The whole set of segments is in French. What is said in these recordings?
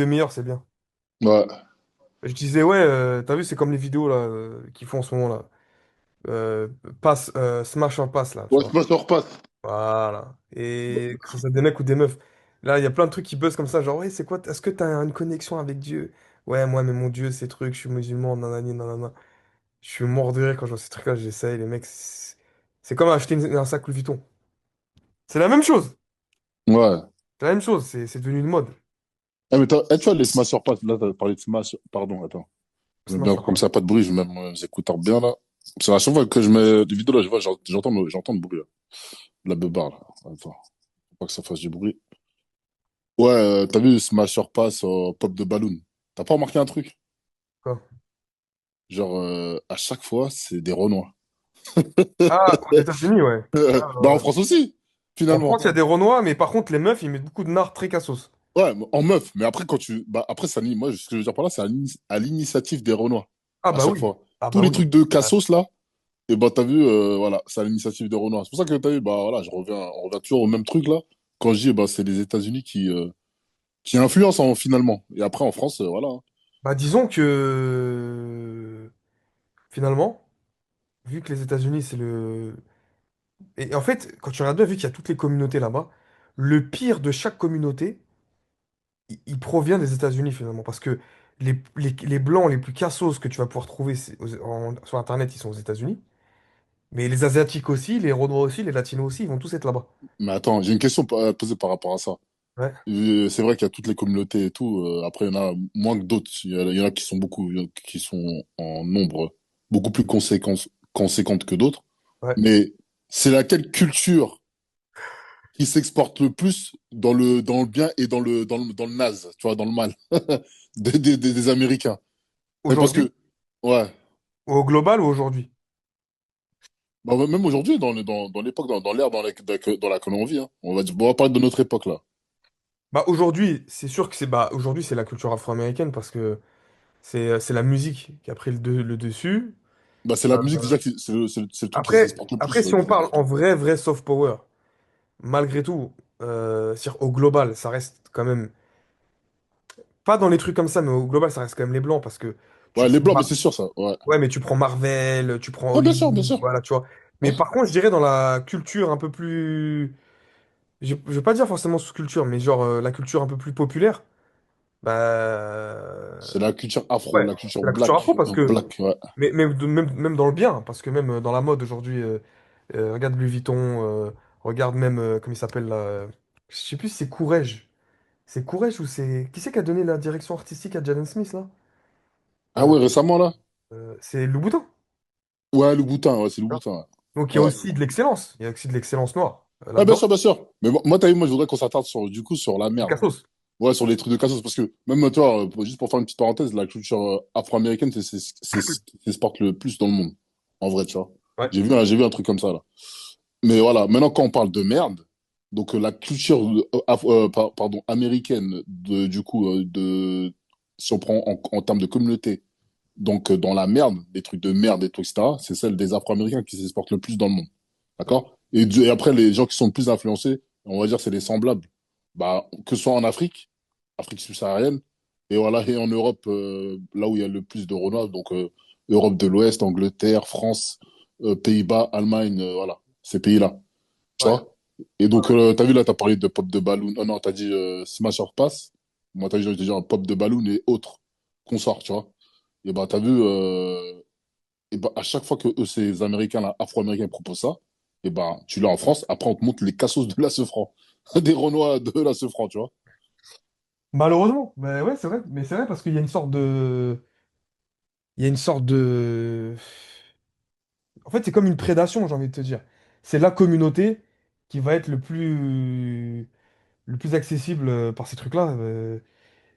demi-heure, c'est bien. Ouais. Je disais, ouais, t'as vu, c'est comme les vidéos là qu'ils font en ce moment là. Euh, smash or pass là, tu Ouais, vois. c'est pas sur passe. Voilà. Et que ce soit des mecs ou des meufs. Là, il y a plein de trucs qui buzzent comme ça, genre, ouais, c'est quoi, est-ce que t'as une connexion avec Dieu? Ouais, moi, mais mon Dieu, ces trucs, je suis musulman, nanani, nanana. Je suis mort de rire quand je vois ces trucs-là, j'essaye, les mecs, c'est comme acheter un sac Louis Vuitton. C'est la même chose. Ouais. C'est la même chose, c'est devenu une mode. Ah, mais tu vois, les Smash sur passe, là, t'as parlé de Smash. Pardon, attends. Je mets Smash bien, or comme pass. ça, pas de bruit, je mets mes écouteurs bien là. Parce qu'à chaque fois que je mets des vidéos là, je vois, j'entends le bruit là. La beubare là. Attends, faut pas que ça fasse du bruit. Ouais, t'as vu Smash sur passe, pop de balloon. T'as pas remarqué un truc? Quoi. Genre, à chaque fois, c'est des Renois. Ah, aux États-Unis, ouais. Ah, Bah, ouais, en ouais. France aussi, En France, finalement. il y a des Renois, mais par contre, les meufs, ils mettent beaucoup de nard très cassos. Ouais, en meuf. Mais après, bah, après, moi, ce que je veux dire par là, c'est à l'initiative des Renois. Ah, À bah chaque oui. fois. Ah, Tous bah les oui. trucs de Ouais. Cassos, là, et bah, t'as vu, voilà, c'est à l'initiative des Renois. C'est pour ça que t'as vu, bah, voilà, on revient toujours au même truc, là. Quand je dis, bah, c'est les États-Unis qui influencent, finalement. Et après, en France, voilà. Bah, disons que finalement, vu que les États-Unis, c'est le. Et en fait, quand tu regardes bien, vu qu'il y a toutes les communautés là-bas, le pire de chaque communauté, il provient des États-Unis finalement. Parce que les blancs les plus cassos que tu vas pouvoir trouver sur Internet, ils sont aux États-Unis. Mais les Asiatiques aussi, les Renois aussi, les Latinos aussi, ils vont tous être là-bas. Mais attends, j'ai une question à poser par rapport à ça. Ouais. C'est vrai qu'il y a toutes les communautés et tout. Après, il y en a moins que d'autres. Il y en a qui sont qui sont en nombre beaucoup plus conséquentes que d'autres. Ouais. Mais c'est laquelle culture qui s'exporte le plus dans le bien et dans le naze, tu vois, dans le mal, des Américains. Parce Aujourd'hui, que, ouais, au global ou aujourd'hui? bah, même aujourd'hui, dans l'époque, dans l'ère dans laquelle on vit, hein, on va parler de notre époque là. Bah aujourd'hui, c'est sûr que aujourd'hui c'est la culture afro-américaine parce que c'est la musique qui a pris le dessus. Bah, c'est la musique déjà, c'est le truc qui Après, s'exporte le après, plus si on des parle en Américains. vrai soft power, malgré tout, c'est-à-dire au global, ça reste quand même, pas dans les trucs comme ça, mais au global, ça reste quand même les blancs parce que tu Ouais, les prends, Blancs, mais c'est sûr ça. Ouais. ouais, mais tu prends Marvel, tu prends Ouais, bien sûr, bien Hollywood, sûr. voilà, tu vois. Mais Ouais. par contre, je dirais dans la culture un peu plus, je vais pas dire forcément sous-culture, mais genre la culture un peu plus populaire, bah, C'est la culture afro, ouais, la culture c'est la culture afro parce que, black, ouais. même dans le bien, parce que même dans la mode aujourd'hui, regarde Louis Vuitton, regarde même, comment il s'appelle là, je sais plus si c'est Courrèges. C'est Courrèges ou c'est. Qui c'est qui a donné la direction artistique à Jaden Smith là? Ah Euh, ouais, récemment là? c'est Louboutin. Ouais, le boutin, ouais, c'est le Hein. boutin. Donc il y a Ouais. aussi de l'excellence. Il y a aussi de l'excellence noire Ouais, bien là-dedans. sûr, bien sûr. Mais moi, t'as vu, moi, je voudrais qu'on s'attarde du coup, sur la C'est merde. Cassos. Ouais, sur les trucs de cassos, parce que même toi, juste pour faire une petite parenthèse, la culture afro-américaine, ce qui s'exporte le plus dans le monde. En vrai, tu vois. Ouais. J'ai vu un truc comme ça, là. Mais voilà, maintenant, quand on parle de merde, donc la culture pardon, américaine, du coup, si on prend en termes de communauté, donc dans la merde, des trucs de merde et tout, etc., c'est celle des Afro-Américains qui s'exportent le plus dans le monde. D'accord? Et après, les gens qui sont le plus influencés, on va dire, c'est les semblables. Bah, que ce soit en Afrique, Afrique subsaharienne, et voilà, et en Europe, là où il y a le plus de Renois, donc Europe de l'Ouest, Angleterre, France, Pays-Bas, Allemagne, voilà, ces pays-là. Tu Ouais. vois? Et Ouais. donc, t'as vu là, t'as parlé de pop de balloon. Oh non, t'as dit Smash or Pass. Moi, t'as dit, j'ai dit un pop de balloon et autres consorts, tu vois? Et bah, t'as vu, et bah, à chaque fois que eux, ces Américains, là, Afro-Américains proposent ça, et bah, tu l'as en France, après, on te montre les cassos de la Sefran. Des Renois de la Sefran, tu vois? Malheureusement. Mais ouais, c'est vrai. Mais c'est vrai parce qu'il y a une sorte de. Il y a une sorte de. En fait, c'est comme une prédation, j'ai envie de te dire. C'est la communauté qui va être le plus accessible par ces trucs-là.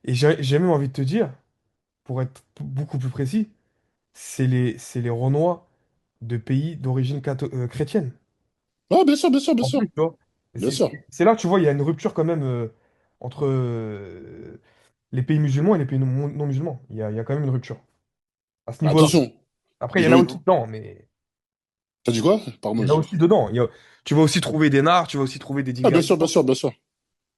Et j'ai même envie de te dire, pour être beaucoup plus précis, c'est les Renois de pays d'origine chrétienne. Ah, bien sûr, bien sûr, bien En sûr. plus, tu vois. Et Bien C'est sûr. c'est là, tu vois, il y a une rupture quand même entre les pays musulmans et les pays non musulmans. Il y a quand même une rupture à ce niveau-là. Attention, Après, il y j'ai en a envie aussi de... dedans, mais T'as dit quoi? il Pardon, y en a aussi dedans. Tu vas aussi trouver des nards, tu vas aussi trouver des Ah, divers. bien sûr, bien sûr, bien sûr.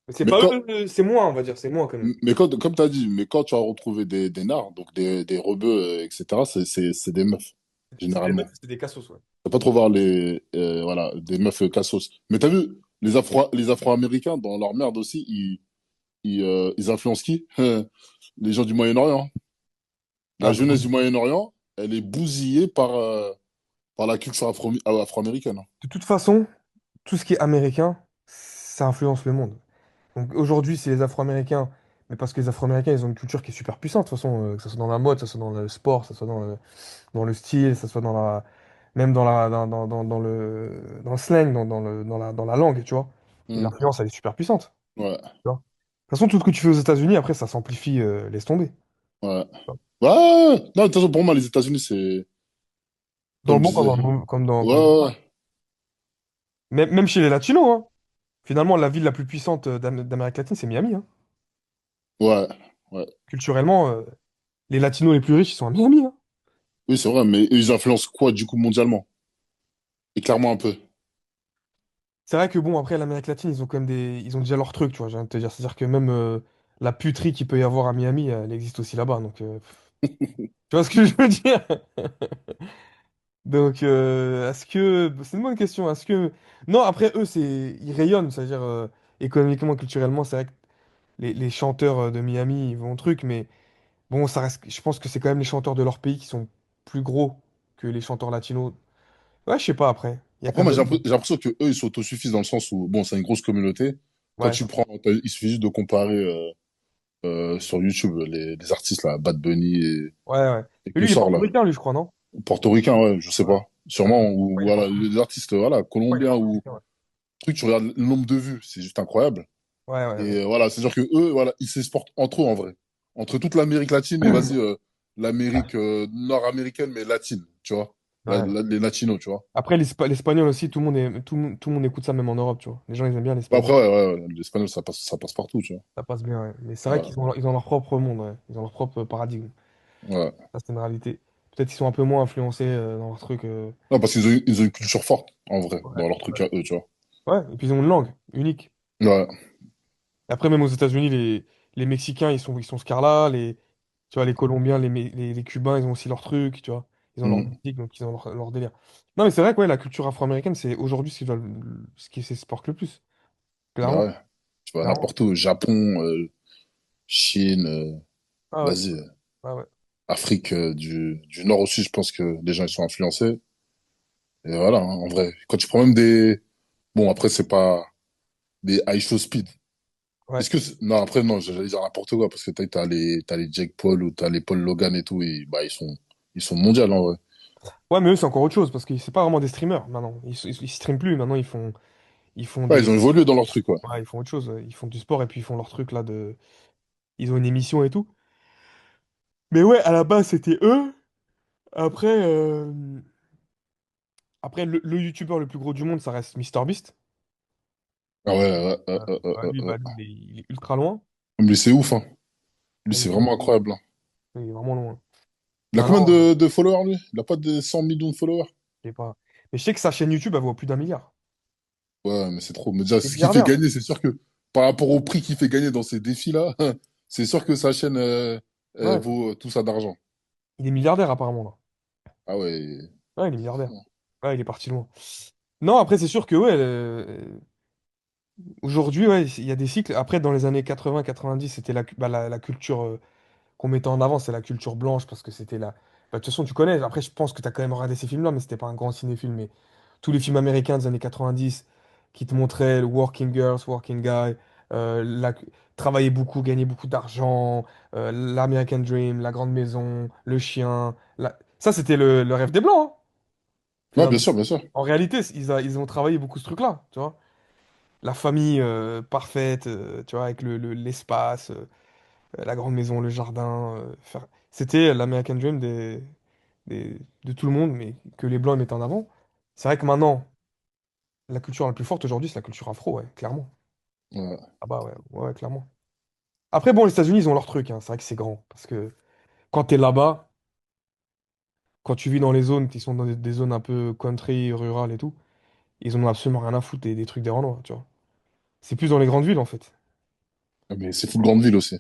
C'est Mais pas quand, eux, c'est moins, on va dire, c'est moins quand même. mais quand, comme tu as dit, mais quand tu as retrouvé des nards, donc des rebeux, etc., c'est des meufs, C'est des mecs, généralement. c'est des cassos, ouais. Tu vas pas trop voir voilà, des meufs cassos. Mais t'as vu, les Afro-Américains, dans leur merde aussi, ils influencent qui? Les gens du Moyen-Orient. La Ah bah jeunesse oui. du Moyen-Orient, elle est bousillée par la culture afro-américaine. De toute façon, tout ce qui est américain, ça influence le monde. Donc aujourd'hui, c'est les Afro-Américains, mais parce que les Afro-Américains, ils ont une culture qui est super puissante, de toute façon, que ce soit dans la mode, que ce soit dans le sport, que ce soit dans le style, que ce soit dans la, même dans le slang, dans la langue, tu vois. Et Hmm. l'influence, elle est super puissante, Ouais, tu vois. De toute façon, tout ce que tu fais aux États-Unis, après, ça s'amplifie, laisse tomber. ouais. Ouais, non, de toute façon, pour moi, les États-Unis, c'est, Dans comme le je bon comme disais, dans le mauvais- comme dans, ouais, comme... ouais, Même chez les Latinos, hein. Finalement, la ville la plus puissante d'Amérique latine, c'est Miami, hein. ouais, ouais. Culturellement, les Latinos les plus riches, ils sont à Miami, hein. Oui, c'est vrai, mais ils influencent quoi, du coup, mondialement? Et clairement un peu. C'est vrai que bon, après, l'Amérique latine, ils ont quand même ils ont déjà leur truc, tu vois, j'ai envie de te dire. C'est-à-dire que même la puterie qu'il peut y avoir à Miami, elle existe aussi là-bas. Donc, tu vois ce que je veux dire? Donc, est-ce que... C'est une bonne question. Est-ce que... Non, après, eux, ils rayonnent. C'est-à-dire, économiquement, culturellement, c'est vrai que les chanteurs de Miami, ils vont au truc. Mais bon, ça reste... Je pense que c'est quand même les chanteurs de leur pays qui sont plus gros que les chanteurs latinos. Ouais, je sais pas, après. Il y a Après, quand moi, même... j'ai l'impression que eux, ils s'autosuffisent dans le sens où, bon, c'est une grosse communauté. Quand Ouais, tu prends, il suffit juste de comparer sur YouTube les artistes, là, Bad Bunny ouais, ouais. et Mais lui, il est consorts, là. portoricain, lui, je crois, non? Portoricain, ouais, je sais Ouais, pas. Sûrement, ou ouais, il est voilà, portoricain. les artistes, voilà, Ouais, il est colombiens ou portoricain, ouais. truc, tu regardes le nombre de vues, c'est juste incroyable. Ouais, ouais, ouais. Et voilà, c'est-à-dire que eux, voilà, ils s'exportent entre eux, en vrai. Entre toute l'Amérique latine et vas-y, l'Amérique nord-américaine, mais latine, tu vois. Ouais. Les latinos, tu vois. Après, l'espagnol aussi, tout le monde écoute ça, même en Europe, tu vois. Les gens, ils aiment bien Bah, l'espagnol. après, ouais, l'espagnol, ça passe partout, tu vois. Ça passe bien, ouais. Mais c'est vrai Ouais, qu'ils ont leur propre monde, ouais. Ils ont leur propre paradigme. ouais. Ça, c'est une réalité. Peut-être qu'ils sont un peu moins influencés dans leur truc. Non, parce ils ont une culture forte, en vrai, Ouais, dans leur truc ouais. à eux, tu vois. Ouais, et puis ils ont une langue unique. Ouais. Après, même aux États-Unis, les Mexicains, ils sont ce quart-là. Tu vois, les Colombiens, les Cubains, ils ont aussi leur truc, tu vois. Ils ont leur Mm. musique, donc ils ont leur délire. Non, mais c'est vrai que ouais, la culture afro-américaine, c'est aujourd'hui ce qui s'exporte le plus. Bah Clairement. ouais. Tu vas Clairement. n'importe où, Japon, Chine, Ah ouais. vas-y, Ah ouais. Afrique du Nord aussi, je pense que les gens ils sont influencés. Et voilà, hein, en vrai. Quand tu prends même des... Bon, après, c'est pas des high show speed. Ouais. Non, après, non, j'allais dire n'importe quoi, parce que t'as les Jake Paul ou t'as les Paul Logan et tout, et bah, ils sont mondiaux, en vrai. Ouais, mais eux, c'est encore autre chose, parce que c'est pas vraiment des streamers maintenant. Ils streament plus, maintenant ils font Ouais, ils des. ont évolué dans leur truc, ouais. Ouais, ils font autre chose. Ils font du sport et puis ils font leur truc là de. Ils ont une émission et tout. Mais ouais, à la base, c'était eux. Après, après le youtubeur le plus gros du monde, ça reste MrBeast. Ah ouais, ouais, Ouais, lui, bah, lui, il est ultra loin. Mais c'est ouf, hein. Lui, Ouais, c'est vraiment incroyable, hein. il est vraiment loin. Il a combien Maintenant, de followers, lui? Il a pas de 100 millions de followers? je sais pas. Mais je sais que sa chaîne YouTube, elle vaut plus d'1 milliard. Ouais, mais c'est trop. Mais déjà, Il est ce qui fait milliardaire. gagner, c'est sûr que par rapport au prix qu'il fait gagner dans ces défis-là, c'est sûr que sa chaîne Ouais, vaut tout ça d'argent. il est milliardaire apparemment là. Ah ouais. Ouais, il est milliardaire. Ouais, il est parti loin. Non, après, c'est sûr que ouais, aujourd'hui, ouais, il y a des cycles. Après, dans les années 80-90, c'était la culture qu'on mettait en avant, c'est la culture blanche, parce que c'était la. Bah, de toute façon, tu connais. Après, je pense que tu as quand même regardé ces films-là, mais c'était pas un grand cinéphile. Mais tous les films américains des années 90 qui te montraient le working girls, working guy, travailler beaucoup, gagner beaucoup d'argent, l'American Dream, la grande maison, le chien. Ça, c'était le rêve des Blancs, hein, Ouais, finalement. bien sûr. En réalité, ils ont travaillé beaucoup ce truc-là, tu vois. La famille parfaite, tu vois, avec l'espace, la grande maison, le jardin. C'était l'American Dream de tout le monde, mais que les Blancs mettaient en avant. C'est vrai que maintenant, la culture la plus forte aujourd'hui, c'est la culture afro, ouais, clairement. Ouais. Ah bah ouais, ouais, clairement. Après, bon, les États-Unis, ils ont leur truc, hein. C'est vrai que c'est grand. Parce que quand t'es là-bas, quand tu vis dans les zones qui sont dans des zones un peu country, rurales et tout, ils en ont absolument rien à foutre des trucs des Renois, tu vois. C'est plus dans les grandes villes, en fait. Mais c'est full grande ville aussi.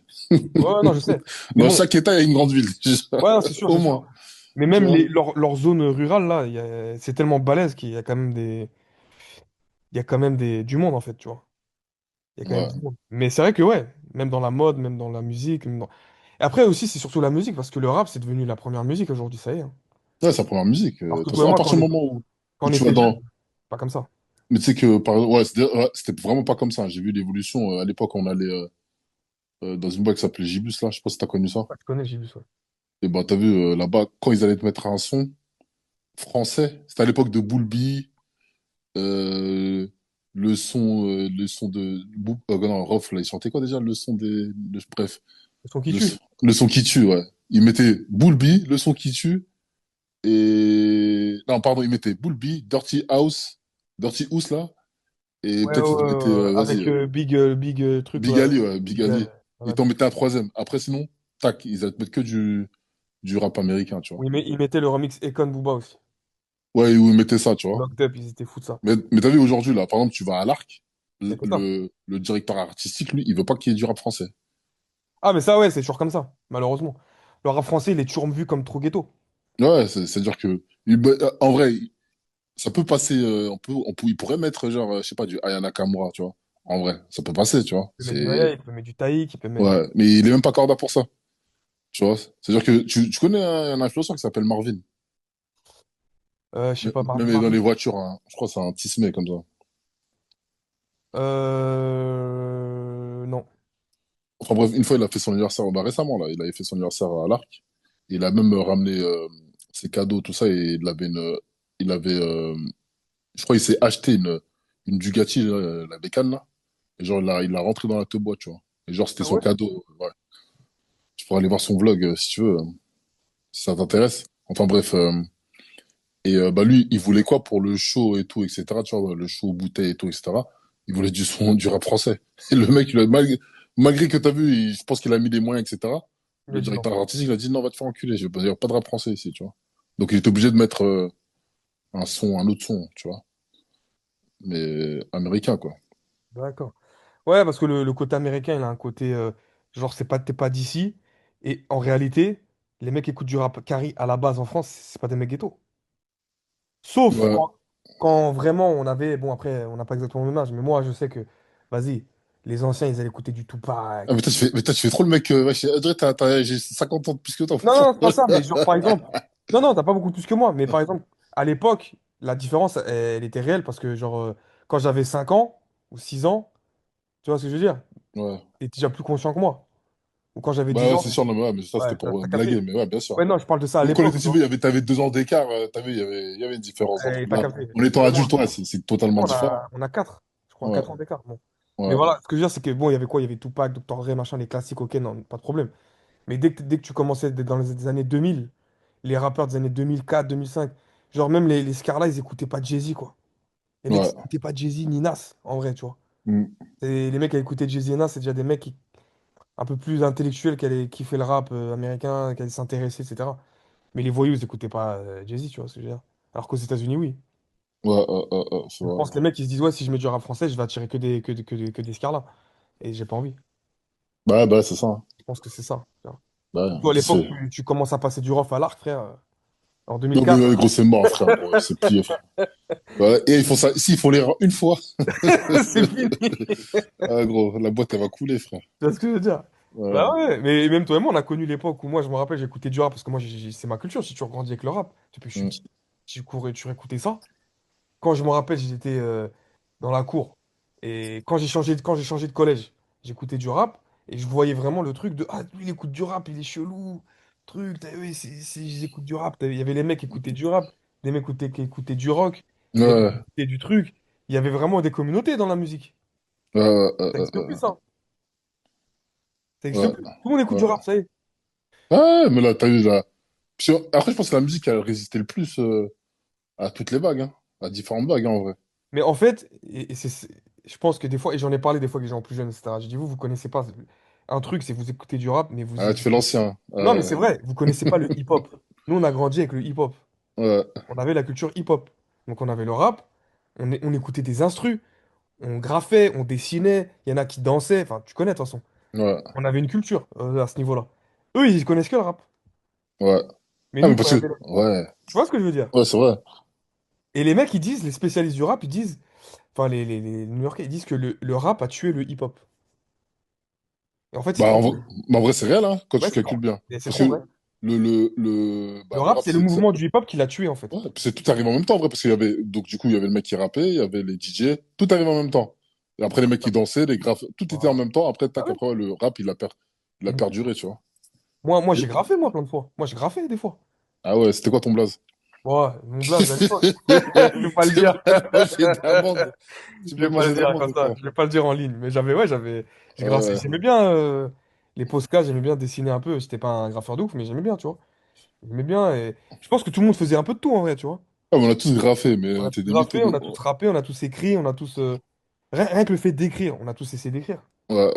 Ouais, non, je sais. Mais Dans bon, chaque État, il y a une grande ville. ouais, non, c'est sûr, Au c'est sûr. moins. Mais Tu même vois? leurs zones rurales, là, c'est tellement balèze qu'il y a quand même il y a quand même du monde, en fait, tu vois. Il y a quand même Ouais. du monde. Mais c'est vrai que, ouais, même dans la mode, même dans la musique. Et après aussi, c'est surtout la musique, parce que le rap, c'est devenu la première musique aujourd'hui, ça y est, hein. Ouais, c'est la première musique. De Alors que toute toi et façon, à moi, partir du moment quand où on tu vas était jeunes, dans. pas comme ça. Mais tu sais que, par exemple, ouais, c'était vraiment pas comme ça. J'ai vu l'évolution. À l'époque, on allait dans une boîte qui s'appelait Gibus, là. Je sais pas si t'as connu ça. Ouais, je connais, j'ai vu ça. Et bah, t'as vu, là-bas, quand ils allaient te mettre un son français, c'était à l'époque de Bulbi, euh, le son de. Non, Rof, là, il chantait quoi déjà? Le son bref. Ils sont qui tue. Le son qui tue, ouais. Il mettait Bulbi, le son qui tue. Et. Non, pardon, il mettait Bulbi, Dirty House, là. Et Ouais, ouais, peut-être il te ouais, mettait, ouais, ouais. vas-y, Avec Big truc, Big là. Ali, ouais, Big Big Gun. Ali. Il Voilà, t'en Big. mettait un troisième. Après, sinon, tac, ils allaient te mettre que du rap américain, tu vois. Oui, mais ils mettaient le remix Ekon Booba aussi. Ouais, où ils mettaient ça, tu vois. Knocked Up, ils étaient fous de ça. Mais t'as vu aujourd'hui, là, par exemple, tu vas à l'Arc, Il y a que ça. le directeur artistique, lui, il veut pas qu'il y ait du rap français. Ah, mais ça, ouais, c'est toujours comme ça, malheureusement. Le rap français, il est toujours vu comme trop ghetto. Ouais, c'est-à-dire que, en vrai, ça peut passer, il pourrait mettre, genre, je sais pas, du Aya Nakamura, tu vois. En vrai, ça peut passer, tu vois. Il peut mettre du Naya, il peut mettre du Taïk, il peut mettre du. Ouais, mais il est même pas corda pour ça, tu vois. C'est-à-dire que tu connais un influenceur qui s'appelle Marvin, Je sais pas, même dans Marvin. les voitures, hein. Je crois que c'est un Tismé comme ça. Non. Enfin bref, une fois, il a fait son anniversaire, bah, récemment, là, il avait fait son anniversaire à l'Arc. Il a même ramené ses cadeaux, tout ça, et il avait, je crois, il s'est acheté une Bugatti, là, la bécane, là. Et genre, il l'a rentré dans la boîte, tu vois. Et genre, c'était Ah son ouais? cadeau. Ouais. Tu pourras aller voir son vlog si tu veux, si ça t'intéresse. Enfin bref, et bah lui, il voulait quoi pour le show et tout, etc. Tu vois, le show bouteille et tout, etc. Il voulait du rap français. Et le mec, malgré que t'as vu, je pense qu'il a mis des moyens, etc. Il Le a dit non. directeur artistique, il a dit non, va te faire enculer, je veux pas dire pas de rap français ici, tu vois. Donc il était obligé de mettre un autre son, tu vois, mais américain, quoi. D'accord. Ouais, parce que le côté américain, il a un côté. Genre, t'es pas d'ici. Et en réalité, les mecs qui écoutent du rap carry à la base en France, c'est pas des mecs ghettos. Sauf Ouais. quand vraiment on avait. Bon, après, on n'a pas exactement le même âge, mais moi, je sais que. Vas-y, les anciens, ils allaient écouter du Ah, Tupac. mais toi, tu fais trop le mec, wesh, on dirait j'ai 50 ans de plus que toi, Non, frère. non, c'est pas ça, mais genre, par exemple. Non, non, t'as pas beaucoup plus que moi, mais par exemple, à l'époque, la différence, elle était réelle parce que, genre, quand j'avais 5 ans ou 6 ans, tu vois ce que je veux dire? Ouais. T'es déjà plus conscient que moi. Ou quand j'avais 10 Bah ouais, ans, c'est sûr, non, mais, ouais, mais ça, ouais, c'était pour t'as blaguer, capté. mais ouais, bien sûr. Ouais, non, je parle de ça à Même quand on l'époque, était tu petit, vois. t'avais 2 ans d'écart, t'as vu, il y avait une différence entre. Et t'as Là, capté. en étant Ouais, moi, adulte, ouais, c'est totalement différent. on a 4, je crois, Ouais, 4 ans d'écart. Bon. Mais ouais, voilà, ce que je veux dire, c'est que, bon, il y avait quoi? Il y avait Tupac, Dr. Dre, machin, les classiques, ok, non, pas de problème. Mais dès que tu commençais dans les années 2000, les rappeurs des années 2004, 2005, genre même les Scarla, ils écoutaient pas Jay-Z, quoi. Les mecs, ils ouais. écoutaient pas Jay-Z ni Nas, en vrai, tu vois. Mm. Et les mecs qui écoutaient Jay-Z et Nas, c'est déjà des mecs un peu plus intellectuels qui fait le rap américain, qui allaient s'intéresser, etc. Mais les voyous, ils écoutaient pas Jay-Z, tu vois ce que je veux dire. Alors qu'aux États-Unis, oui. Ouais, c'est Je vrai. pense que les mecs, ils se disent, ouais, si je mets du rap français, je vais attirer que des Scarla. Et j'ai pas envie. Bah, c'est ça, hein. Je pense que c'est ça, tu vois. Bah, Surtout à ouais, l'époque, c'est. tu commences à passer du rough à l'arc, frère. En Non, mais 2004, ouais, gros, c'est mort, frère, gros, c'est plié, frère. Ouais, et ils font ça, si, il faut l'erreur une fois. c'est fini. Ah, gros, la boîte, elle va couler, frère. Tu vois ce que je veux dire? Bah Ouais. ouais, mais même toi et moi, on a connu l'époque où moi, je me rappelle, j'écoutais du rap parce que moi, c'est ma culture. Si tu grandis avec le rap, depuis que je suis Mm. petit, tu courais, tu écoutais ça. Quand je me rappelle, j'étais dans la cour. Et quand j'ai changé de collège, j'écoutais du rap et je voyais vraiment le truc de ah, lui, il écoute du rap, il est chelou. Truc, t'as vu, ils écoutent du rap. Il y avait les mecs qui écoutaient du rap, des mecs qui écoutaient du rock, des mecs qui Ouais, écoutaient du truc. Il y avait vraiment des communautés dans la musique. ouais, Ça n'existe plus, ça. Ça ouais, n'existe ouais, plus. Tout le monde écoute du ouais. rap, ça y est. Ouais, mais là, t'as vu, là. Après, je pense que la musique, elle a résisté le plus à toutes les vagues, hein. À différentes vagues, hein, en vrai. Mais en fait, je pense que des fois, et j'en ai parlé des fois avec des gens plus jeunes, etc. J'ai dit, vous connaissez pas. Un truc, c'est vous écoutez du rap, mais Ah, tu fais l'ancien. non, mais c'est vrai, vous connaissez pas le hip-hop. Nous, on a grandi avec le hip-hop. Ouais, On avait la culture hip-hop. Donc, on avait le rap, on écoutait des instrus, on graffait, on dessinait, il y en a qui dansaient. Enfin, tu connais, de toute façon. Ouais, On avait une culture à ce niveau-là. Eux, ils connaissent que le rap. ouais. Mais Ah, nous, mais quand parce il y que, avait... ouais, Tu vois ce que je veux dire? ouais, c'est vrai. Et les mecs, ils disent, les spécialistes du rap, ils disent, enfin, les New-Yorkais, ils disent que le rap a tué le hip-hop. Et en fait, ils Bah, pensent... en vrai, c'est réel, hein, quand Ouais, tu calcules bien. c'est Parce trop vrai. que Le le rap, rap, c'est le mouvement du hip-hop qui l'a tué, en fait. ouais, c'est tout arrive en même temps, en vrai, parce qu'il y avait, donc, du coup, il y avait le mec qui rappait, il y avait les DJ, tout arrive en même temps. Et après, les mecs qui dansaient, les graphes, tout était en Voilà. même temps. Après, Ah tac, ouais. après, ouais, le rap, il a Et perduré, tu vois. moi, Et- j'ai graffé, moi, plein de fois. Moi, j'ai graffé, des fois. ah ouais, c'était quoi ton blaze? Ouais, mon blaze à l'époque. Je vais pas le Tu dire. peux manger d'amande. Tu Je vais peux pas le manger dire d'amande comme ou ça. quoi? Je vais pas le dire en ligne. Mais j'ai graffé. Ouais. J'aimais bien les Posca, j'aimais bien dessiner un peu. J'étais pas un graffeur de ouf, mais j'aimais bien, tu vois. J'aimais bien. Et je pense que tout le monde faisait un peu de tout, en vrai, tu vois. Ah, mais on a tous graffé, mais On on a était tous des mythos graffé, de. on a tous rappé, on a tous écrit, on a tous. Rien que le fait d'écrire, on a tous essayé d'écrire. Ouais,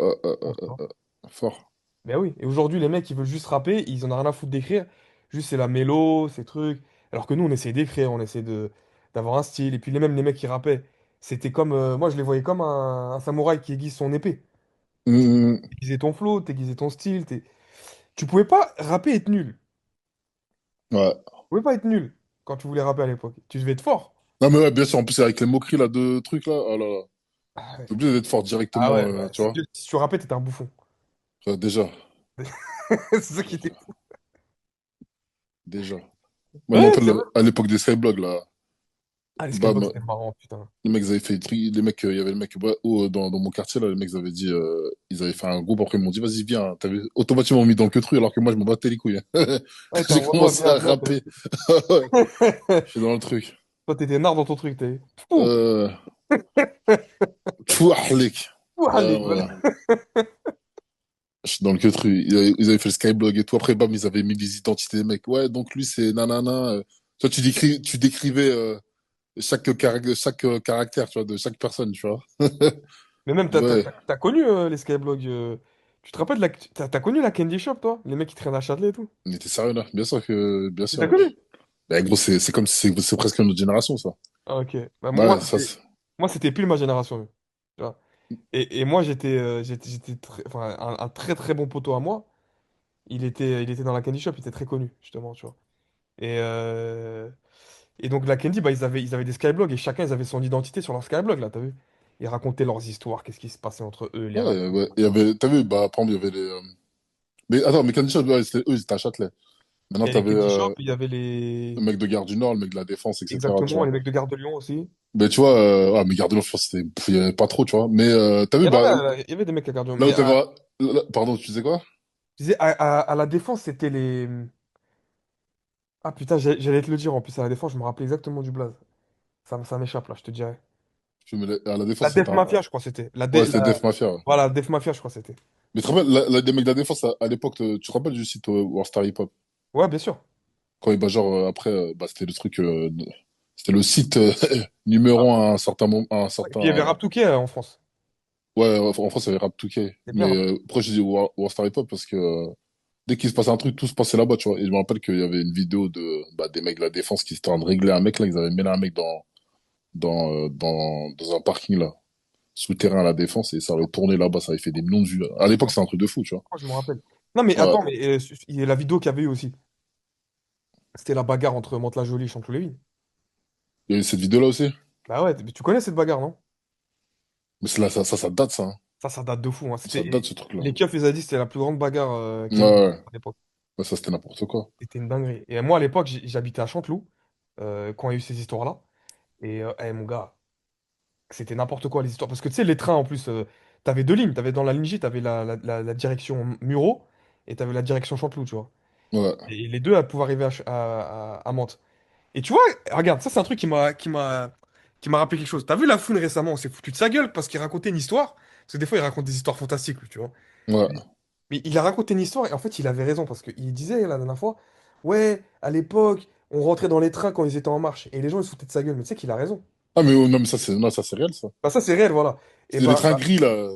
fort. Ben oui, et aujourd'hui, les mecs, ils veulent juste rapper, ils en ont rien à foutre d'écrire. Juste, c'est la mélo, ces trucs. Alors que nous, on essayait d'écrire, on essayait d'avoir un style. Et puis, même les mecs qui rappaient, c'était comme. Moi, je les voyais comme un samouraï qui aiguise son épée. Hum, T'aiguisais ton flow, t'aiguisais ton style. Tu pouvais pas rapper et être nul. ouais. Tu pouvais pas être nul quand tu voulais rapper à l'époque. Tu devais être fort. Non, mais ouais, bien sûr, en plus, avec les moqueries, là, de trucs, là, oh là là. Ah ouais. T'es obligé d'être fort Ah directement, ouais, bah, tu vois. si tu rappais, t'étais un bouffon. Déjà, C'est ça qui était. déjà. Moi, je me Ouais, rappelle c'est vrai. à l'époque des Skyblogs, là. Ah, les Skybox, Bam, c'était marrant, putain. les mecs, ils avaient fait, les mecs, il y avait le mec, ouais, dans mon quartier, là, les mecs, ils avaient dit, ils avaient fait un groupe, après, ils m'ont dit, vas-y, viens, t'avais automatiquement mis dans le queutru, alors que moi, je me battais les couilles, hein. Ouais, J'ai envoie-moi, commencé viens, à viens. rapper. Ouais, je suis dans le truc. Toi, t'étais nard dans ton truc, t'es. Fou! Euh, Tfouahlik. Fou, Halik, voilà. Voilà. Je suis dans le queutru. Ils avaient fait le Skyblog et tout. Après, bam, ils avaient mis les identités des mecs. Ouais, donc lui, c'est nanana. Toi, tu décrivais chaque caractère, tu vois, de chaque personne, tu vois. Mais même, Ouais, t'as connu les Skyblogs. Tu te rappelles t'as connu la Candy Shop, toi? Les mecs qui traînent à Châtelet et tout? on était sérieux là. Bien sûr que, bien Tu t'as sûr. connu? Ben, gros, c'est comme si c'est presque notre génération, ça. Ah, ok. Bah, Ouais, ça, c'est. moi, c'était pile ma génération. Lui. Tu vois. Et moi, enfin, un très très bon poteau à moi. Il était dans la Candy Shop, il était très connu, justement, tu vois. Et, euh, et donc, la Candy, bah, ils avaient des Skyblogs et chacun, ils avaient son identité sur leur Skyblog, là, t'as vu? Ils racontaient leurs histoires, qu'est-ce qui se passait entre eux, les Ouais, rappeurs. ouais. Il y avait, t'as vu, bah, par exemple, il y avait les. Mais attends, mais Candy Shop, ouais, eux, ils étaient à Châtelet. Maintenant, Et les t'avais Candy Shop, il y avait le les. mec de Gare du Nord, le mec de la Défense, etc., tu Exactement, les vois. mecs de Gare de Lyon aussi. Mais tu vois, ah, mais Gare de Nord, je pense que il y avait pas trop, tu vois. Mais t'as vu, bah, Il y avait des mecs à Gare de Lyon. là où Mais t'avais. Pardon, tu disais quoi? je disais, à la Défense, c'était les. Ah putain, j'allais te le dire en plus, à la Défense, je me rappelais exactement du blaze. Ça m'échappe là, je te dirais. À la La Défense, Def c'était un. Mafia, je crois que c'était. Ouais, c'était Def Mafia, ouais. Voilà, Def Mafia, je crois que c'était. Mais tu te rappelles, des mecs de la Défense, à l'époque, tu te rappelles du site Warstar Hip Hop? Ouais, bien sûr. Quand il, bah, genre, après, bah, c'était le truc. C'était le site Ah, numéro un à un certain moment. À un ouais. Et puis il y avait certain. Rap2K en France. Ouais, en France, il y avait Rap2K. C'est bien Mais Rap2K. pourquoi je dis Warstar Hip Hop? Parce que dès qu'il se passait un truc, tout se passait là-bas, tu vois. Et je me rappelle qu'il y avait une vidéo des mecs de la Défense qui étaient en train de régler un mec, là. Ils avaient mêlé un mec dans un parking, là, souterrain à la Défense, et ça avait tourné là-bas, ça avait fait des millions de vues. À l'époque, c'était un truc de fou, tu vois. Je me rappelle. Non, mais Ouais. attends, mais il y a la vidéo qu'il y avait eu aussi. C'était la bagarre entre Mantes-la-Jolie et Chanteloup-les-Vignes. Il y a eu cette vidéo-là aussi. Bah ouais, mais tu connais cette bagarre, non? Mais là, ça date, ça, hein. Ça date de fou. Hein. Ça date, ce truc-là. Les keufs, ils ont dit que c'était la plus grande bagarre Ouais, qu'il y a eu ouais. à l'époque. Ouais, ça, c'était n'importe quoi. C'était une dinguerie. Et moi, à l'époque, j'habitais à Chanteloup quand il y a eu ces histoires-là. Et mon gars, c'était n'importe quoi les histoires. Parce que tu sais, les trains en plus, t'avais deux lignes. T'avais dans la ligne J, t'avais la direction Muro et t'avais la direction Chanteloup, tu vois. Ouais. Et les deux, elles pouvaient arriver à Mantes. Et tu vois, regarde, ça c'est un truc qui m'a rappelé quelque chose. T'as vu la Foun récemment, on s'est foutu de sa gueule parce qu'il racontait une histoire. Parce que des fois, il raconte des histoires fantastiques, lui, tu vois. Ouais. Mais il a raconté une histoire et en fait, il avait raison parce qu'il disait la dernière fois, ouais, à l'époque, on rentrait dans les trains quand ils étaient en marche et les gens ils se foutaient de sa gueule. Mais tu sais qu'il a raison. Ah, mais non, mais ça, c'est non, ça, c'est réel, ça. Bah ça c'est réel, voilà. Et C'était les trains gris, là.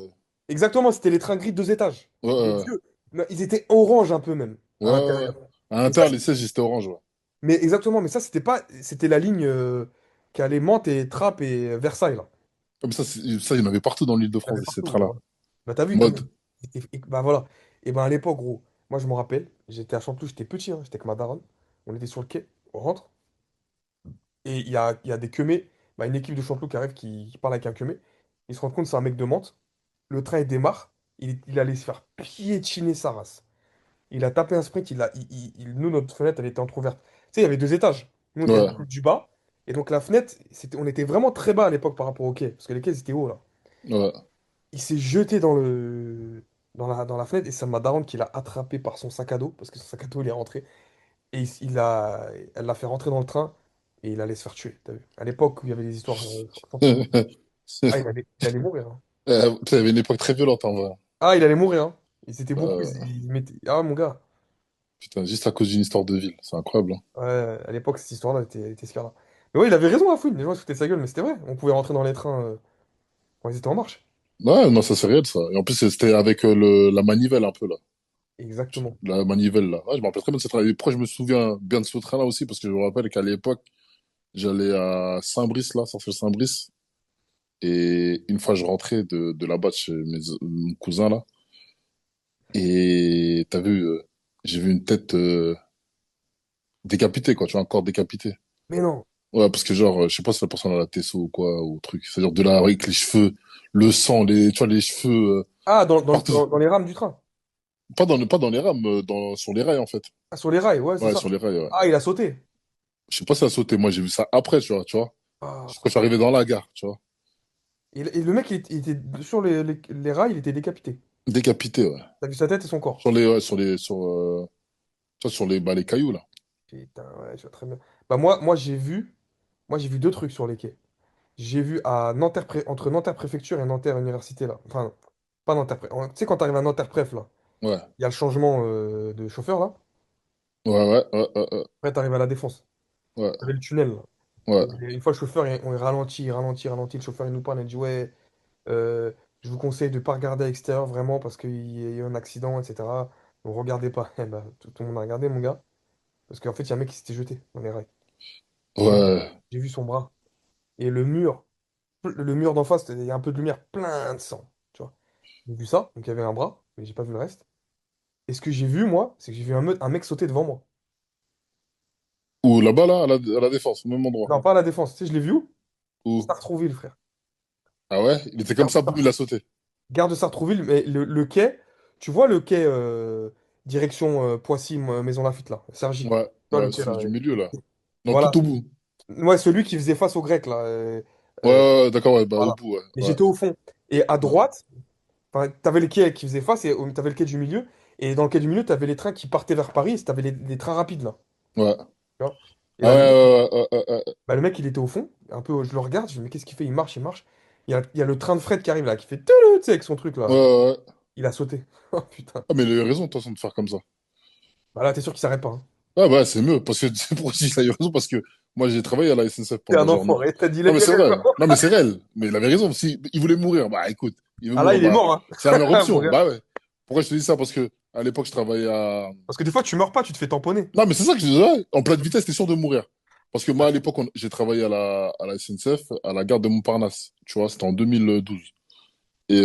exactement, c'était les trains gris de deux étages. Ouais, Mais ouais, vieux. Non, ils étaient orange un peu même ouais. à Ouais, ouais. l'intérieur. À Mais ça, l'intérieur, les sièges, ils étaient orange, ouais. mais exactement, mais ça c'était pas, c'était la ligne qui allait Mantes et Trappes et Versailles là. Comme ça, il y en avait partout dans l'île de Il y France, avait ces partout. trains-là. Voilà. Bah t'as vu quand Moi, même. Bah voilà. Et ben à l'époque, gros, moi je me rappelle, j'étais à Chanteloup, j'étais petit, hein, j'étais avec ma daronne. On était sur le quai, on rentre, et il y a des queumés, bah, une équipe de Chanteloup qui arrive, qui parle avec un queumé. Ils se rendent compte que c'est un mec de Mantes. Le train il démarre, il allait se faire piétiner sa race. Il a tapé un sprint, nous, notre fenêtre, elle était entrouverte. Tu sais, il y avait deux étages. Nous, on était Ouais, dans le du bas. Et donc, la fenêtre, on était vraiment très bas à l'époque par rapport au quai. Parce que les quais, c'était haut, là. ouais. Il s'est jeté dans la fenêtre. Et c'est ma daronne qui l'a attrapé par son sac à dos. Parce que son sac à dos, il est rentré. Et elle l'a fait rentrer dans le train. Et il allait se faire tuer. T'as vu? À l'époque où il y avait des histoires sentimentales. Ah, il allait mourir, hein. Tu avais une époque très violente en vrai. Ah, il allait mourir, hein. Ils étaient beaucoup. Euh, Ah, mon gars. putain, juste à cause d'une histoire de ville. C'est incroyable, hein. Ouais, à l'époque, cette histoire-là était scandale. Mais ouais, il avait raison, Fouine. Les gens ils se foutaient de sa gueule, mais c'était vrai. On pouvait rentrer dans les trains quand ils étaient en marche. Ouais, non, ça c'est réel, ça. Et en plus, c'était avec la manivelle un peu, là. Exactement. La manivelle, là. Ouais, je me rappelle très bien de ce train. Et pourquoi je me souviens bien de ce train-là aussi? Parce que je me rappelle qu'à l'époque, j'allais à Saint-Brice, là, sortir de Saint-Brice. Et une fois, je rentrais de là-bas, de chez mon cousin, là. Et t'as vu, j'ai vu une tête décapitée, quoi. Tu vois, un corps décapité. Mais non. Ouais, parce que genre, je sais pas si la personne a la Tesso ou quoi, ou truc. C'est-à-dire de là, avec les cheveux, le sang, tu vois, les cheveux Ah, dans, dans, partout. dans, dans les rames du train. Pas dans les rames, sur les rails, en fait. Ah, sur les rails, ouais, c'est Ouais, ça. sur les rails, ouais. Ah, il a sauté. Je sais pas si ça a sauté. Moi, j'ai vu ça après, tu vois. Quand je Ah. suis arrivé dans la gare, tu vois. Et le mec, il était sur les rails, il était décapité. Décapité, ouais. T'as vu sa tête et son corps. Tu vois, les cailloux, là. Putain, ouais, je vois très bien. Bah, moi, j'ai vu deux trucs sur les quais. J'ai vu entre Nanterre Préfecture et Nanterre Université, là. Enfin, pas Nanterre Tu sais, quand t'arrives à Nanterre Préf, là. Ouais. Il y a le changement de chauffeur là. Ouais, ouais, ouais, ouais, ouais. Après, tu arrives à la Défense. Ouais, Tu avais le tunnel là. Et ouais. une fois, le chauffeur, on ralentit, il ralentit, il ralentit. Le chauffeur, il nous parle, il dit ouais, euh, je vous conseille de ne pas regarder à l'extérieur vraiment parce qu'il y a eu un accident, etc. Donc, regardez pas. Eh ben, tout le monde a regardé, mon gars. Parce qu'en fait, il y a un mec qui s'était jeté dans les rails. Et moi, Ouais. j'ai vu son bras. Et le mur d'en face, il y a un peu de lumière, plein de sang. Tu vois. J'ai vu ça, donc il y avait un bras, mais j'ai pas vu le reste. Et ce que j'ai vu, moi, c'est que j'ai vu un mec sauter devant moi. Ou là-bas, là, à la Défense, au même endroit. Non, pas à la Défense. Tu sais, je l'ai vu où? Où? Sartrouville, frère. Ah ouais? Il était comme Gare de ça, boum, Sar- il a sauté. Gare de Sartrouville, mais le quai, tu vois le quai direction Poissy, Maison Lafitte, là, Cergy. Tu Ouais, vois le ouais, quai, celui là. du milieu, là. Non, Voilà. tout au bout. Ouais, celui qui faisait face aux Grecs, là. Ouais, Euh, ouais, ouais, d'accord, ouais, bah, au voilà. bout, ouais. Mais Ouais, j'étais au fond. Et à ouais, droite, enfin, t'avais le quai qui faisait face et t'avais le quai du milieu. Et dans le quai du milieu, t'avais les trains qui partaient vers Paris et t'avais les trains rapides, là. ouais. Tu vois. Et Ah là, ouais, le mec, ouais, ouais, ouais, ouais, bah, le mec, il était au fond. Un peu, je le regarde, je me dis, mais qu'est-ce qu'il fait? Il marche, il marche. Il y a le train de fret qui arrive, là, qui fait... Tu sais, avec son truc, ouais, là. ouais, ouais. Il a sauté. Oh putain. Ah, mais il a eu raison, de toute façon, de faire comme ça. Bah là, t'es sûr qu'il s'arrête pas, hein. Ah, bah, c'est mieux, parce que, c'est pour ça qu'il a eu raison, parce que moi, j'ai travaillé à la SNCF T'es pendant un genre. enfoiré. T'as dit Non, les mais c'est gueules. vrai. Non, mais c'est réel. Mais il avait raison. Si il voulait mourir, bah, écoute, il veut Ah là, mourir, il est bah, mort, c'est la meilleure hein. Mon option. gars. Bah, ouais. Pourquoi je te dis ça? Parce que, à l'époque, je travaillais à. Parce que des fois, tu meurs pas, tu te fais tamponner. Non, mais c'est ça que je disais. En pleine vitesse, t'es sûr de mourir. Parce que moi, à l'époque, j'ai travaillé à la SNCF, à la gare de Montparnasse. Tu vois, c'était en 2012. Et,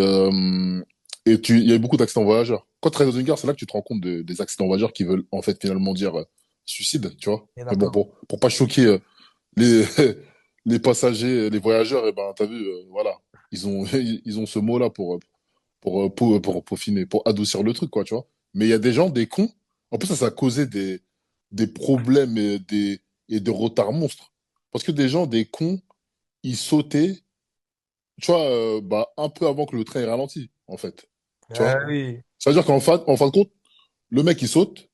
il y a eu beaucoup d'accidents voyageurs. Quand tu travailles dans une gare, c'est là que tu te rends compte des accidents voyageurs qui veulent, en fait, finalement dire suicide, tu vois. Il y en a Mais bon, plein. pour pas choquer les, les passagers, les voyageurs, et ben, t'as vu, voilà. Ils ont ce mot-là pour peaufiner, pour adoucir le truc, quoi, tu vois. Mais il y a des gens, des cons. En plus, ça a causé des problèmes et des retards monstres. Parce que des gens, des cons, ils sautaient, tu vois, bah, un peu avant que le train ait ralenti, en fait. Tu Ah vois. oui. Ça veut dire en fin de compte, le mec, il saute,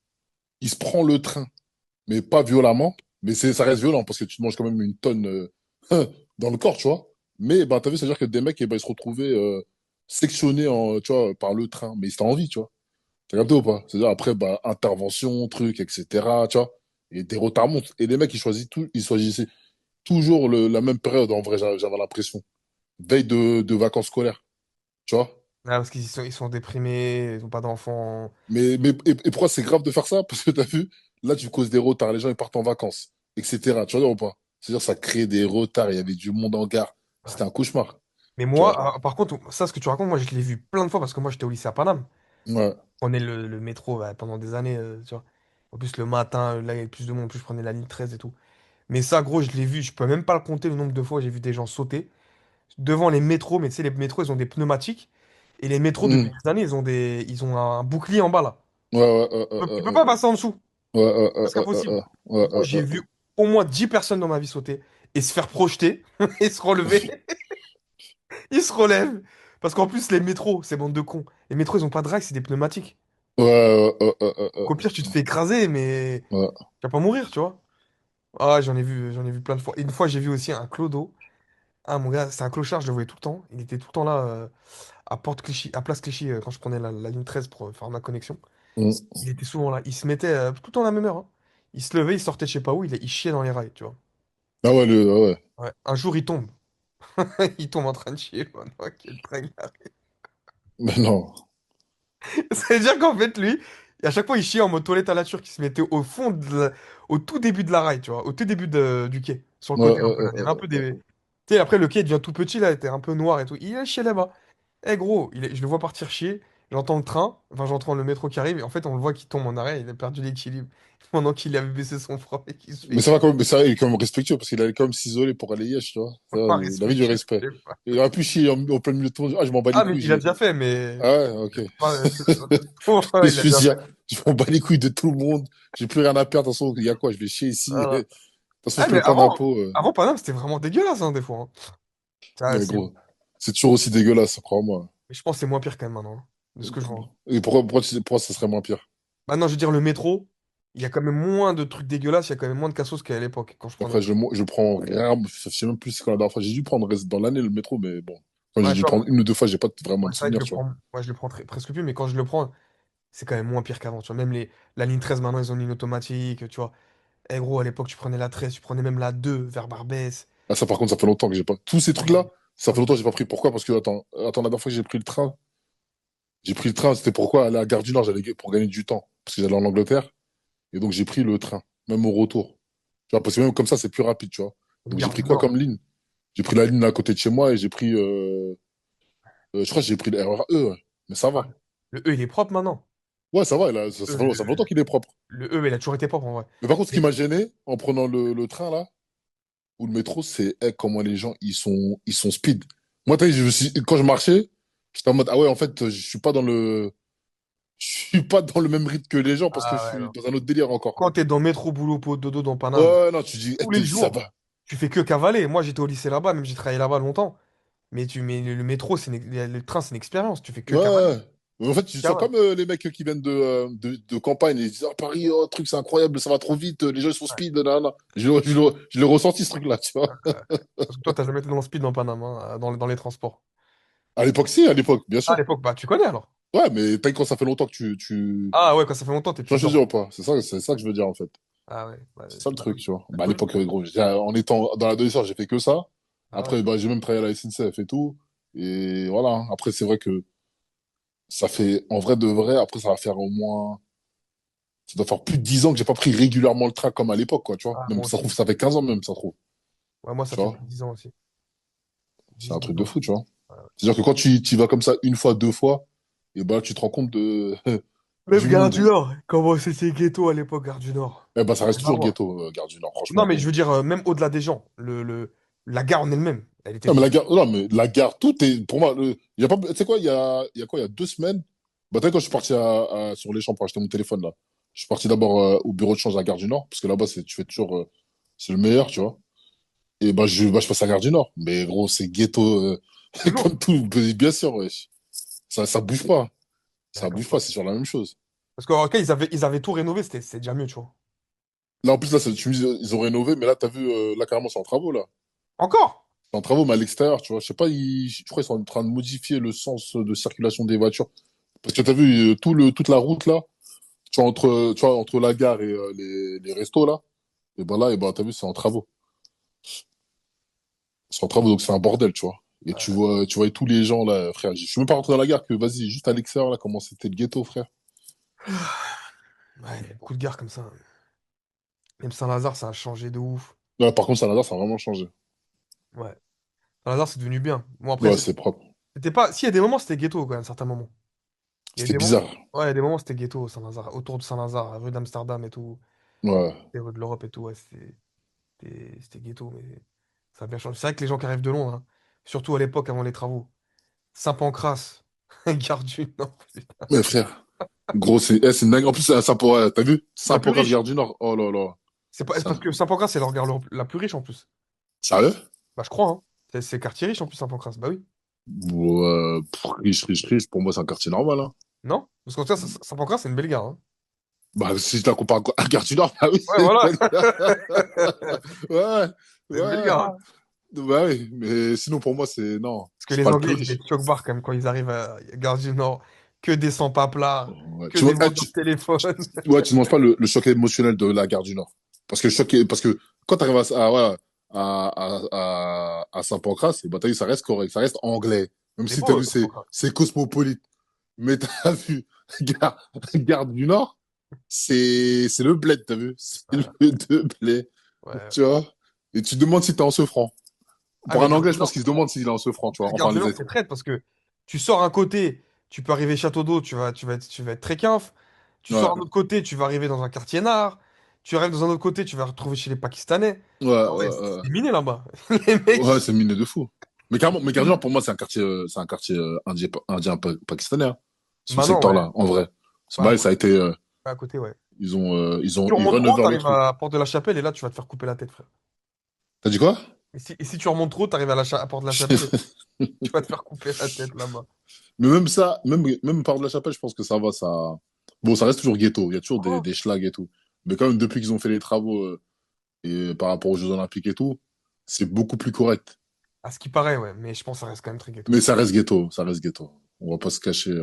il se prend le train, mais pas violemment. Mais ça reste violent parce que tu te manges quand même une tonne dans le corps, tu vois. Mais bah, t'as vu, c'est-à-dire que des mecs, eh ben, ils se retrouvaient sectionnés tu vois, par le train, mais ils étaient en vie, tu vois. T'as capté ou pas? C'est-à-dire après, bah, intervention, truc, etc. Tu vois. Et des retards montent. Et les mecs, ils choisissaient toujours la même période, en vrai, j'avais l'impression. Veille de vacances scolaires, tu vois. Ah, parce qu'ils sont déprimés, ils ont pas d'enfants. Mais pourquoi c'est grave de faire ça? Parce que t'as vu, là, tu causes des retards, les gens, ils partent en vacances, etc. Tu vois ou pas? C'est-à-dire, ça crée des retards, il y avait du monde en gare. Ouais. C'était un cauchemar. Mais tu moi, vois. par contre, ça, ce que tu racontes, moi, je l'ai vu plein de fois parce que moi, j'étais au lycée à Paname. Ouais. Je prenais le métro pendant des années, tu vois. En plus, le matin, là, il y avait plus de monde. En plus, je prenais la ligne 13 et tout. Mais ça, gros, je l'ai vu. Je peux même pas le compter le nombre de fois où j'ai vu des gens sauter devant les métros. Mais tu sais, les métros, ils ont des pneumatiques. Et les métros, depuis Hmm. des années, ils ont un bouclier en bas, là. Ouais, ouais, Il peut pas passer en dessous. ouais, C'est impossible. ouais, Gros, j'ai vu ouais. au moins 10 personnes dans ma vie sauter et se faire projeter et se relever. Ils se relèvent. Parce qu'en plus, les métros, c'est bande de cons. Les métros, ils ont pas de rail, c'est des pneumatiques. Ouais, Donc au pire, tu te fais écraser, mais ouais. tu vas pas mourir, tu vois. Ah, j'en ai vu plein de fois. Et une fois, j'ai vu aussi un clodo. Ah, mon gars, c'est un clochard, je le voyais tout le temps. Il était tout le temps là, à Porte Clichy, à Place Clichy, quand je prenais la ligne 13 pour faire ma connexion. Hmm. Il était souvent là. Il se mettait tout le temps à la même heure, hein. Il se levait, il sortait de je sais pas où, il chiait dans les rails, tu vois. Ah ouais, ah ouais. Ouais. Un jour, il tombe. Il tombe en train de chier. Oh non, quel train. Mais non. C'est-à-dire qu'en fait, lui, à chaque fois, il chiait en mode toilette à la turque. Il se mettait au fond, au tout début de la rail, tu vois, au tout début du quai, sur le Ouais, côté un peu. Là. Il y avait un peu ouais. des. Tu sais, après, le quai devient tout petit, là, il était un peu noir et tout. Il a chié là-bas. Eh gros, je le vois partir chier. J'entends le train, enfin, j'entends le métro qui arrive, et en fait, on le voit qui tombe en arrêt. Il a perdu l'équilibre pendant qu'il avait baissé son front et qu'il se fait Mais ça va quand même, mais ça, il est quand même respectueux parce qu'il allait quand même s'isoler pour aller Yesh, tu vois. Ça, pas la vie du respectueux, respect. je sais pas. Il aurait pu chier en plein milieu de tout. Ah, je m'en bats les Ah, mais couilles. il a déjà fait, mais. Ah ouais, ok. Ouais, il a Je veux déjà dire, fait. je m'en bats les couilles de tout le monde. J'ai plus rien à perdre. De toute façon, il y a quoi? Je vais chier ici. De Voilà. toute façon, Ah, je peux mais le prendre à peau. avant Paname, c'était vraiment dégueulasse, hein, des fois, hein. Ah, Ouais, gros. C'est toujours aussi dégueulasse, crois-moi. mais je pense que c'est moins pire quand même maintenant, hein, de ce que je vois. Et pourquoi ça serait moins pire? Maintenant, je veux dire, le métro, il y a quand même moins de trucs dégueulasses, il y a quand même moins de cassos qu'à l'époque, quand je prenais. Après, je prends rien. Je sais même plus c'est quand la dernière fois. J'ai dû prendre dans l'année le métro, mais bon. Quand j'ai Ouais, dû tu vois, prendre une ou deux fois, j'ai pas vraiment ouais, de c'est vrai que je souvenirs, le tu vois. prends, moi, je le prends presque plus, mais quand je le prends, c'est quand même moins pire qu'avant, tu vois. Même la ligne 13, maintenant, ils ont une ligne automatique, tu vois. Eh gros, à l'époque, tu prenais la 13, tu prenais même la 2 vers Barbès. Ah, ça, par contre, ça fait longtemps que j'ai pas. Tous ces Ouais. trucs-là, ça fait longtemps que j'ai pas pris. Pourquoi? Parce que, attends, la dernière fois que j'ai pris le train, c'était pourquoi? Aller à la Gare du Nord, j'allais pour gagner du temps. Parce que j'allais en Angleterre. Et donc, j'ai pris le train, même au retour. Tu vois, parce que même comme ça, c'est plus rapide, tu vois. Donc, j'ai Gare pris du quoi Nord. comme ligne? J'ai pris la ligne là, à côté de chez moi et j'ai pris, je crois que j'ai pris le RER E, ouais. Mais ça Ah, va. le E, il est propre maintenant. Ouais, ça va, ça fait longtemps Le, qu'il est propre. le E, il a toujours été propre, en vrai. Mais par contre, ce qui Mais- m'a gêné en prenant le train là, ou le métro, c'est comment les gens, ils sont speed. Moi, t'as vu, quand je marchais, j'étais en mode, ah ouais, en fait, je suis pas dans le même rythme que les gens parce que je Ah ouais, suis non. dans un autre délire encore. Quand t'es dans métro, boulot, pot, dodo, dans Ouais, Paname, ouais, non, tu dis, tous les ça jours, va. tu fais que cavaler. Moi, j'étais au lycée là-bas, même j'ai travaillé là-bas longtemps. Mais le métro, le train, c'est une expérience. Tu fais que Ouais, cavaler. ouais. Mais en fait, tu sens Cavale. comme les mecs qui viennent de campagne et ils disent, ah, Paris, oh, truc, c'est incroyable, ça va trop vite, les gens ils sont Ouais. speed, nanana. Je l'ai ressenti ce truc-là, tu vois. Parce que toi, t'as jamais été dans le speed dans Paname, hein, dans les transports. À l'époque, si, à l'époque, bien Ah, à sûr. l'époque, bah, tu connais alors. Ouais, mais t'as vu quand ça fait longtemps que Ah ouais, quand ça fait longtemps, t'es tu vois plus ce que je dedans. veux dire ou pas? C'est ça que je veux dire, en fait. Ah ouais, bah, C'est ça le bah truc, oui. tu vois. T'as Bah, à connu. l'époque, gros, en étant dans l'adolescence, j'ai fait que ça. Ah ouais. Après, bah, j'ai même travaillé à la SNCF et tout. Et voilà, hein. Après, c'est vrai que ça fait, en vrai de vrai, après, ça va faire au moins, ça doit faire plus de 10 ans que j'ai pas pris régulièrement le train comme à l'époque, quoi, tu vois. Ah, Même, moi ça aussi. trouve, ça fait 15 ans même, ça trouve. Ouais, moi, ça Tu fait vois. plus de 10 ans aussi. C'est 10 un 12 truc de ans. fou, tu vois. Ouais, ouais. C'est-à-dire que quand tu y vas comme ça une fois, deux fois, et bah, tu te rends compte de, Même du Gare monde. du Nord. Comment c'était ghetto à l'époque, Gare du Nord. Eh ben, ça reste Rien à toujours voir. ghetto, Gare du Nord, Non, franchement. mais je veux dire, même au-delà des gens, la gare en elle-même, elle était Non, mais trop. non, mais la gare, tout est, pour moi, il y a pas, tu sais quoi, il y a quoi, il y a 2 semaines, bah, t'as vu, quand je suis parti sur les champs pour acheter mon téléphone, là, je suis parti d'abord au bureau de change à la Gare du Nord, parce que là-bas, tu fais toujours, c'est le meilleur, tu vois. Et bah, je passe à la Gare du Nord. Mais gros, c'est ghetto, Toujours. comme tout, bien sûr, wesh. Ça bouge pas. Ça D'accord. bouge pas, c'est sur la même chose. Parce qu'en tout cas, ils avaient tout rénové, c'était déjà mieux, tu vois. Là, en plus, là, tu me dis, ils ont rénové, mais là, t'as vu, là, carrément, c'est en travaux, là. Encore? C'est en travaux, mais à l'extérieur, tu vois. Je sais pas, je crois qu'ils sont en train de modifier le sens de circulation des voitures. Parce que t'as vu, toute la route, là, tu vois, entre la gare et les restos, là, et ben là, et ben, t'as vu, c'est en travaux. C'est en travaux, donc c'est un bordel, tu vois. Et tu vois tous les gens, là, frère. Je suis même pas rentré dans la gare, que vas-y, juste à l'extérieur, là, comment c'était le ghetto, frère. Ouais, il y a beaucoup de gares comme ça. Même Saint-Lazare, ça a changé de ouf. Ouais, par contre, Saint-Lazare, ça a vraiment changé. Ouais. Saint-Lazare, c'est devenu bien. Bon, après, Ouais, c'est propre. c'était pas. Si, il y a des moments, c'était ghetto, quand même, à certains moments. Il y a C'était des moments. bizarre. Ouais, il y a des moments, c'était ghetto, Saint-Lazare. Autour de Saint-Lazare, rue d'Amsterdam et tout. Ouais. Les rues de l'Europe et tout, ouais, c'était ghetto, mais ça a bien changé. C'est vrai que les gens qui arrivent de Londres, hein, surtout à l'époque avant les travaux, Saint-Pancras, Gare du Nord, putain. Mais frère, gros, c'est une dingue. En plus, ça pourrait, t'as vu? La plus Saint-Pancras, riche. Gare du Nord. Oh là là. C'est Ça... parce que Saint-Pancras, c'est la gare la plus riche en plus. Sérieux? Bah, je crois, hein. C'est quartier riche en plus, Saint-Pancras. Bah oui. Riche, riche, riche. Pour moi, c'est un quartier normal, hein. Non? Parce qu'en tout cas, Saint-Pancras, c'est une belle gare, hein. Bah, si je la compare à Gare du Nord, bah oui, Ouais, c'est une voilà. belle gare. Ouais, C'est une belle ouais. gare, hein. Bah oui, mais sinon, pour moi, c'est, non, Parce que c'est les pas le Anglais, plus ils mettent riche. choc barre quand même quand ils arrivent à Gare du Nord. Que des sans-papelards, Ouais. que Tu vois, des vendeurs de téléphone. ouais, tu ne manges pas le choc émotionnel de la Gare du Nord. Parce que quand tu arrives voilà, à Saint-Pancras, bah, t'as vu, ça reste correct, ça reste anglais. Même C'est si t'as beau, vu, Saint-Pancras. c'est cosmopolite. Mais t'as vu, Gare du Nord, c'est le bled, t'as vu? C'est le Ouais, de bled, ouais. tu vois? Et tu te demandes si t'es en souffrant. Ah, Pour mais un Gare anglais, du je pense Nord. qu'il se demande s'il est en souffrant, En tu vois? plus, Gare Enfin, du les Nord, c'est traite parce que tu sors un côté, tu peux arriver Château d'Eau, tu vas être très quinf. Tu sors un ouais, autre côté, tu vas arriver dans un quartier nard. Tu arrives dans un autre côté, tu vas retrouver chez les Pakistanais. ouais, Ah ouais, ouais, c'est miné là-bas. Les ouais, mecs. c'est miné de fou. Mais carrément, mais carrément, pour moi, c'est un quartier indien, pakistanais, hein, ce Maintenant, ouais. secteur-là, en vrai. Ce Bah, bail, ça a été, à côté, ouais. ils ont, Tu ils remontes run trop, over le t'arrives truc. à Porte de la Chapelle et là, tu vas te faire couper la tête, frère. T'as dit quoi? Et si tu remontes trop, t'arrives à Porte de la Chapelle et tu vas te faire couper la tête là-bas. Mais même ça, même par de la Chapelle, je pense que ça va, ça. Bon, ça reste toujours ghetto. Il y a toujours Oh. des schlags et tout. Mais quand même, depuis qu'ils ont fait les travaux, et par rapport aux Jeux Olympiques et tout, c'est beaucoup plus correct. À ce qui paraît, ouais. Mais je pense que ça reste quand même très ghetto. Mais ça reste ghetto, ça reste ghetto. On va pas se cacher,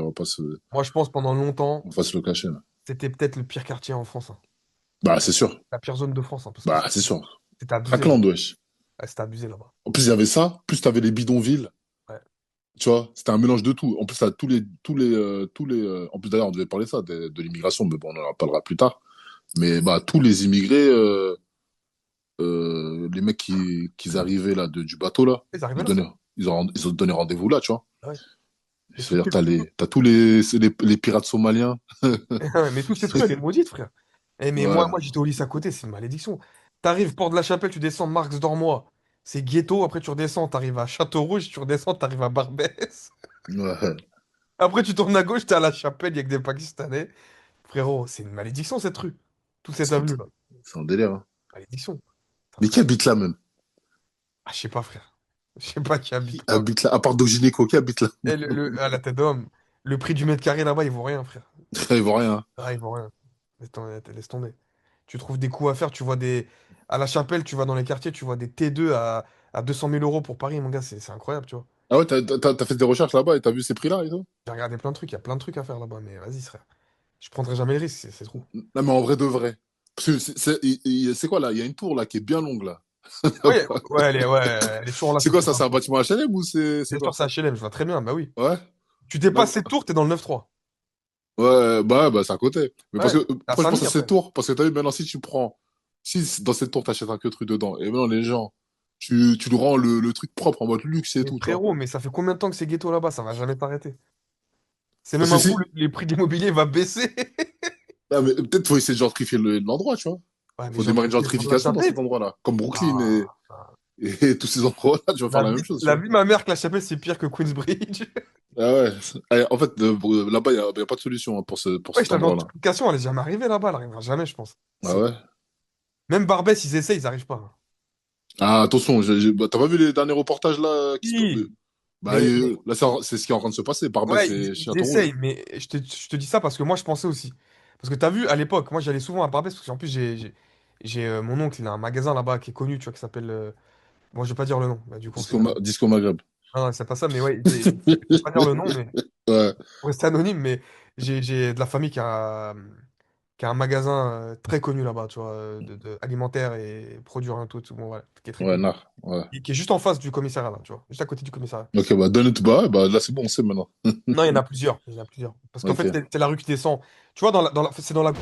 Moi, je pense pendant longtemps, on va pas se le cacher, là. c'était peut-être le pire quartier en France, hein. Bah, c'est sûr. La pire zone de France, hein, parce que Bah, c'est sûr. c'était abusé là-bas. Crackland, wesh. Ouais, c'était abusé là-bas. En plus, il y avait ça, plus t'avais les bidonvilles, Ouais. tu vois, c'était un mélange de tout. En plus, t'as en plus d'ailleurs, on devait parler de ça, de l'immigration, mais bon, on en parlera plus tard. Mais bah, tous les immigrés, les mecs qui arrivaient là du bateau là, Ils arrivaient ils là. donnaient, ils ont donné rendez-vous là, tu vois. Ah ouais. Mais toutes C'est-à-dire, ces trucs, t'as tous les pirates somaliens. mais toutes ces trucs, elle est maudite, frère. Mais moi, Ouais, moi j'étais au lycée à côté, c'est une malédiction. T'arrives Porte de la Chapelle, tu descends Marx d'Ormois. C'est ghetto, après tu redescends, t'arrives à Château-Rouge, tu redescends, t'arrives à Barbès. ouais, Après tu tournes à gauche, t'es à la Chapelle, il y a que des Pakistanais. Frérot, c'est une malédiction cette rue. Toute cette c'est avenue là. c'est un délire, hein. Malédiction. C'est un Mais qui truc. habite là même? Ah, je sais pas, frère. Je sais pas qui Qui habite quoi. habite là? À part Gynéco, qui habite là? Et à la tête d'homme, le prix du mètre carré là-bas, il vaut rien, frère. Ils voient rien. Ah, il vaut rien. Laisse tomber. Tu trouves des coups à faire, tu vois des. À la Chapelle, tu vas dans les quartiers, tu vois des T2 à 200 000 euros pour Paris, mon gars, c'est incroyable, tu vois. Ah ouais, t'as fait des recherches là-bas et t'as vu ces prix-là et tout? J'ai regardé plein de trucs, il y a plein de trucs à faire là-bas, mais vas-y, frère. Je prendrai jamais le risque, c'est trop. Non, mais en vrai de vrai. Parce que c'est quoi là? Il y a une tour là qui est bien longue là. Ouais, ouais, elle est toujours là C'est cette quoi tour ça? là. C'est un bâtiment HLM ou c'est Bien sûr, quoi? c'est HLM, je vois très bien, bah oui. Ouais? Tu Non, dépasses cette tour, t'es dans le 9-3. ouais, bah, c'est à côté. Mais parce Ouais, que, à pourquoi je pense Saint-Denis à cette après. tour? Parce que t'as vu, maintenant, si dans cette tour, t'achètes un que truc dedans, et maintenant, les gens, tu lui rends le truc propre en mode luxe et Mais tout, tu vois. frérot, mais ça fait combien de temps que c'est ghetto là-bas? Ça va jamais t'arrêter. C'est Parce même que un coup, si, les prix de l'immobilier va baisser. ah, mais peut-être faut essayer de gentrifier l'endroit, tu vois. Ouais, mais Faut démarrer une gentrifié par de la gentrification dans cet Chapelle. endroit-là. Comme Brooklyn Ah. et tous ces endroits-là, tu vas faire La la vie, même chose, tu la vois. vie, ma mère, que la Chapelle, c'est pire que Queensbridge. Ah ouais. En fait, là-bas, y a pas de solution hein, pour Ouais, cet ta endroit-là. gentrification, elle est jamais arrivée là-bas, elle arrivera jamais, je pense. Ah Si. ouais? Même Barbès, ils essayent, ils arrivent pas, hein. Ah, attention, bah, t'as pas vu les derniers reportages là qui se... Si, Bah, mais là, c'est ce qui est en train de se passer. Barbès ouais, et ils Château Rouge. essayent, mais je te dis ça parce que moi, je pensais aussi. Parce que t'as vu, à l'époque, moi, j'allais souvent à Barbès, parce qu'en plus, j'ai mon oncle, il a un magasin là-bas qui est connu, tu vois, qui s'appelle. Bon, je vais pas dire le nom, bah, du coup, on sait jamais. Disco Maghreb. Non, c'est pas ça, mais ouais, je vais pas dire le nom, mais Ouais, pour rester anonyme, mais j'ai de la famille qui a un magasin très connu là-bas, tu vois, alimentaire et produits un tout, bon, voilà, qui est très ouais, connu. nar, ouais. Qui est juste en face du commissariat, là, tu vois, juste à côté du commissariat. Ok, bah, donne it bas, bah, là, c'est bon, on sait maintenant. Non, il y en a plusieurs, il y en a plusieurs. Parce qu'en fait, Ok. c'est la rue qui descend. Tu vois, c'est dans la